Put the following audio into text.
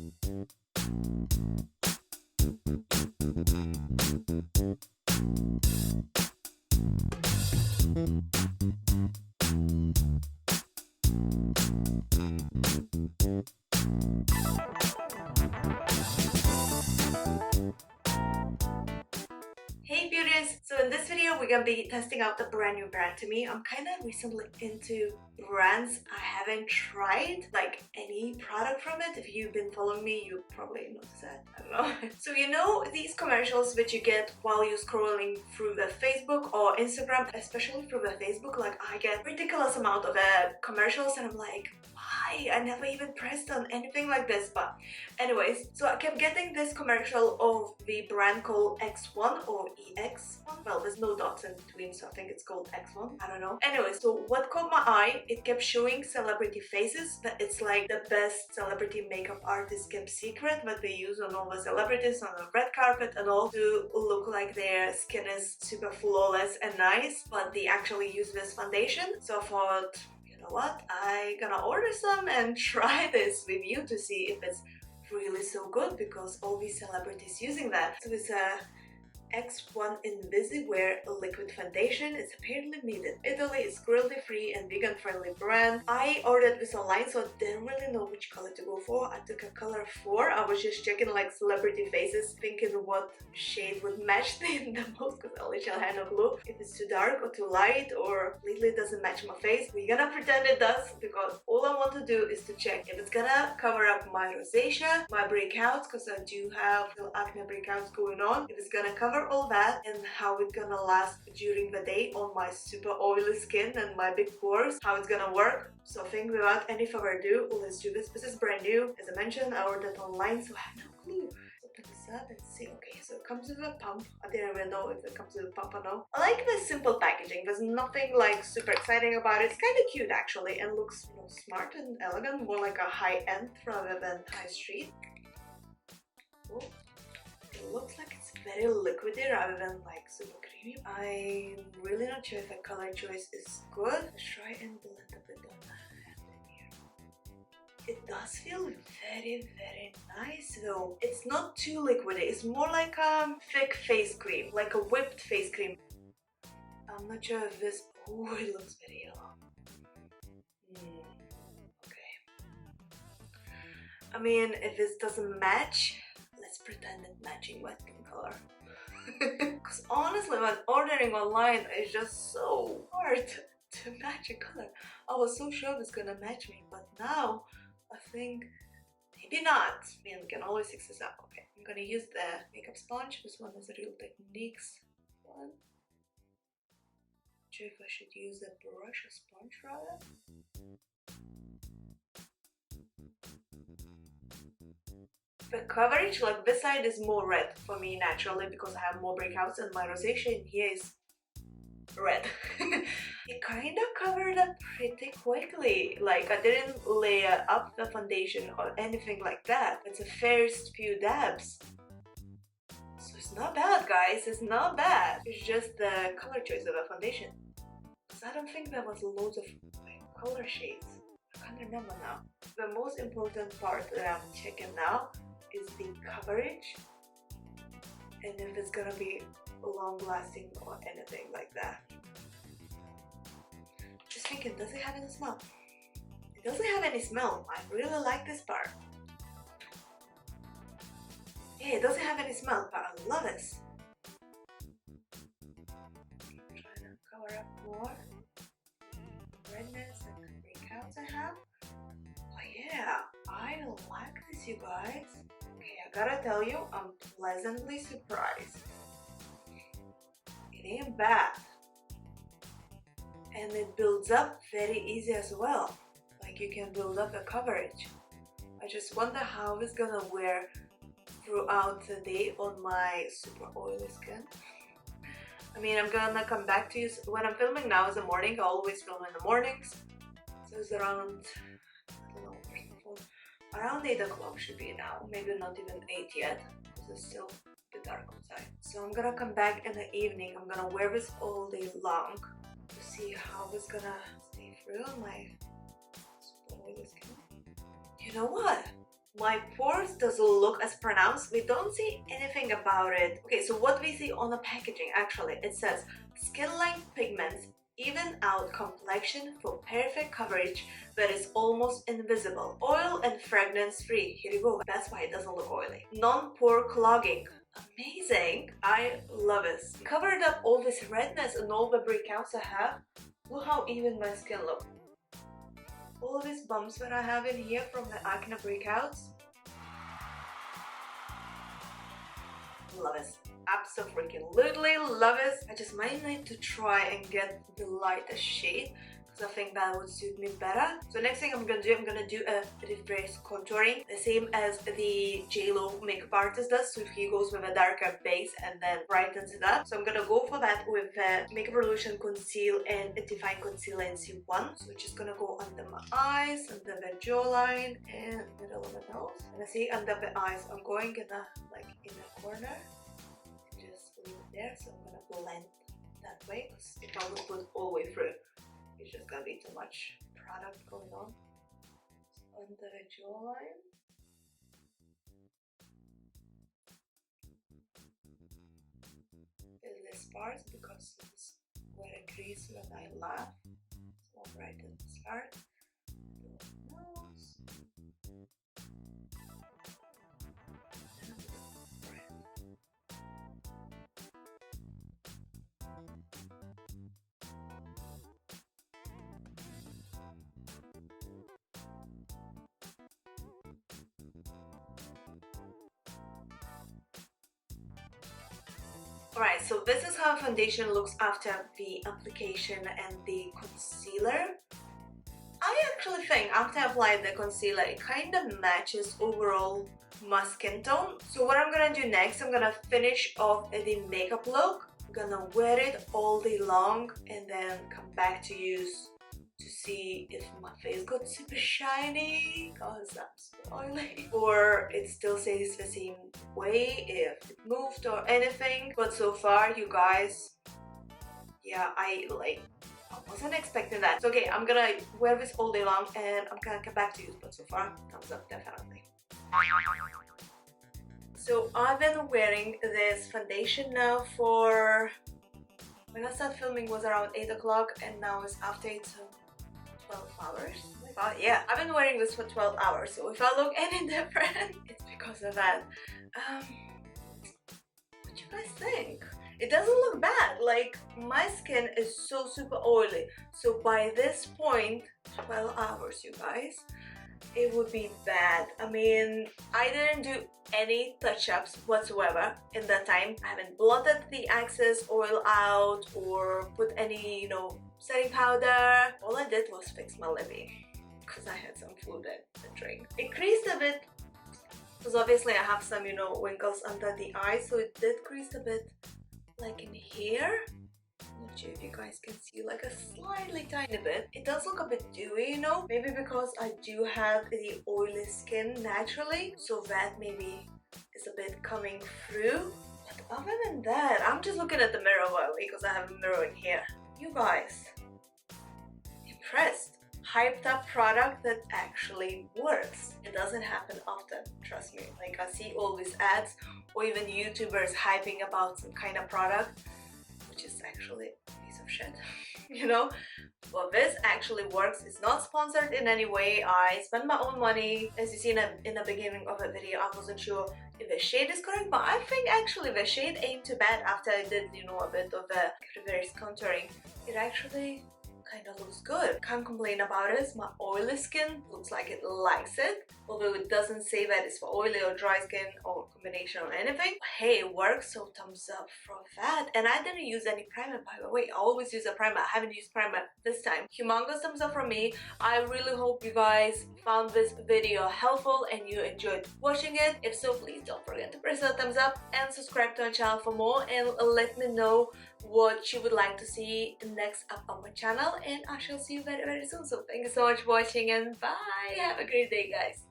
Hey beauties! So in this video we're gonna be testing out a brand new brand to me. I'm kind of recently into brands I haven't tried like any product from it. If you've been following me, you probably noticed that. I don't know. So you know these commercials which you get while you're scrolling through the Facebook or Instagram, especially through the Facebook, like I get ridiculous amount of commercials and I'm like, why? I never even pressed on anything like this. But anyways, so I kept getting this commercial of the brand called X1 or EX1. Well, there's no dots in between, so I think it's called X1. I don't know. Anyway, so what caught my eye, it kept showing celebrity faces, but it's like the best celebrity makeup artist kept secret, but they use on all the celebrities on the red carpet and all to look like their skin is super flawless and nice, but they actually use this foundation. So I thought, you know what, I gonna order some and try this with you to see if it's really so good, because all these celebrities using that. So it's a X1 INVISIWEAR liquid foundation. It's apparently made in Italy. It's cruelty-free and vegan-friendly brand. I ordered this online, so I didn't really know which color to go for. I took a color 4. I was just checking like celebrity faces, thinking what shade would match them the most, because I literally had no clue if it's too dark or too light or completely doesn't match my face. We're gonna pretend it does, because all I want to do is to check if it's gonna cover up my rosacea, my breakouts, because I do have little acne breakouts going on, if it's gonna cover all that, and how it's gonna last during the day on my super oily skin and my big pores, how it's gonna work. So I think without any further ado, let's do this. This is brand new. As I mentioned, I ordered it online, so I have no clue. Open this up and see. Okay, so it comes with a pump. I didn't even know if it comes with a pump or no. I like the simple packaging. There's nothing like super exciting about it. It's kind of cute actually, and looks, you know, smart and elegant, more like a high-end rather than high street. Oh. It looks like it's very liquidy rather than like super creamy. I'm really not sure if the color choice is good. Let's try and blend a bit on the hand in here. It does feel very, very nice though. It's not too liquidy. It's more like a thick face cream, like a whipped face cream. I'm not sure if this... Oh, it looks very yellow. Okay. I mean, if this doesn't match, let's pretend it's matching my skin color. Because honestly, when ordering online, it's just so hard to match a color. I was so sure it was gonna match me, but now I think maybe not. I mean, we can always fix this up. Okay, I'm gonna use the makeup sponge. This one is a Real Techniques one. Not sure if I should use a brush or sponge rather. The coverage, like this side is more red for me naturally because I have more breakouts, and my rosacea in here is red. It kind of covered up pretty quickly. Like I didn't layer up the foundation or anything like that. It's the first few dabs. So it's not bad, guys. It's not bad. It's just the color choice of the foundation. Because I don't think there was loads of like, color shades. I can't remember now. The most important part that I'm checking now is the coverage, and if it's gonna be long lasting or anything like that. Just thinking, does it have any smell? It doesn't have any smell. I really like this part. Yeah, it doesn't have any smell, but I love this. Trying to cover up more redness and breakouts I have. Oh yeah, I like this, you guys. Okay, I gotta tell you, I'm pleasantly surprised. It ain't bad. And it builds up very easy as well. Like you can build up the coverage. I just wonder how it's gonna wear throughout the day on my super oily skin. I mean, I'm gonna come back to you when I'm filming now. Is the morning. I always film in the mornings. So it's around, I don't know, where's my phone? Around 8 o'clock should be now, maybe not even 8 yet, because it's still a bit dark outside. So I'm gonna come back in the evening. I'm gonna wear this all day long to see how it's gonna stay through on my super oily skin. You know what? My pores doesn't look as pronounced. We don't see anything about it. Okay, so what we see on the packaging, actually, it says skin line pigments even out complexion for perfect coverage but is almost invisible. Oil and fragrance free. Here you go. That's why it doesn't look oily. Non-pore clogging. Amazing. I love it. Covered up all this redness and all the breakouts I have. Look how even my skin looks. All these bumps that I have in here from the acne breakouts. Love it. Absolutely love it. I just might need to try and get the lighter shade because I think that would suit me better. So next thing I'm gonna do a reverse contouring, the same as the JLo makeup artist does. So he goes with a darker base and then brightens it up. So I'm gonna go for that with Makeup Revolution Conceal and Define Concealer in C1. So just gonna go under my eyes, under the jawline, and middle of the nose. And I see under the eyes, I'm going in the in the corner. There, so I'm gonna blend that way because if I would put all the way through, it's just gonna be too much product going on. So under the jawline, in this part because it's where it creases when I laugh. So I'll brighten this part. Nose. Alright, so this is how foundation looks after the application and the concealer. I actually think after I applied the concealer, it kind of matches overall my skin tone. So what I'm gonna do next, I'm gonna finish off the makeup look. I'm gonna wear it all day long and then come back to use to see if my face got super shiny because I'm so oily, or it still stays the same way if it moved or anything. But so far, you guys, yeah, I wasn't expecting that. So okay, I'm gonna wear this all day long and I'm gonna come back to you. But so far, thumbs up definitely. So I've been wearing this foundation now for, when I started filming was around 8 o'clock and now it's after 8, so 12 hours. Oh my god, yeah, I've been wearing this for 12 hours, so if I look any different, it's because of that. What do you guys think? It doesn't look bad. Like, my skin is so super oily, so by this point, 12 hours, you guys, it would be bad. I mean, I didn't do any touch-ups whatsoever in that time. I haven't blotted the excess oil out or put any, setting powder. All I did was fix my lippy because I had some food and drink. It creased a bit because obviously I have some, wrinkles under the eyes, so it did crease a bit like in here. I'm not sure if you guys can see, like a slightly tiny bit. It does look a bit dewy, maybe because I do have the oily skin naturally, so that maybe is a bit coming through. But other than that, I'm just looking at the mirror because I have a mirror in here. You guys, impressed. Hyped up product that actually works. It doesn't happen often, trust me. Like, I see all these ads or even YouTubers hyping about some kind of product, which is actually a piece of shit, Well, this actually works. It's not sponsored in any way. I spend my own money. As you see in the beginning of the video, I wasn't sure if the shade is correct, but I think actually the shade ain't too bad after I did, a bit of the reverse contouring. It actually kind of looks good. Can't complain about it. My oily skin looks like it likes it, although it doesn't say that it's for oily or dry skin or combination or anything. Hey, it works, so thumbs up for that. And I didn't use any primer, by the way. I always use a primer. I haven't used primer this time. Humongous thumbs up from me. I really hope you guys found this video helpful and you enjoyed watching it. If so, please don't forget to press that thumbs up and subscribe to our channel for more, and let me know what you would like to see next up on my channel, and I shall see you very, very soon. So thank you so much for watching and bye. Have a great day, guys.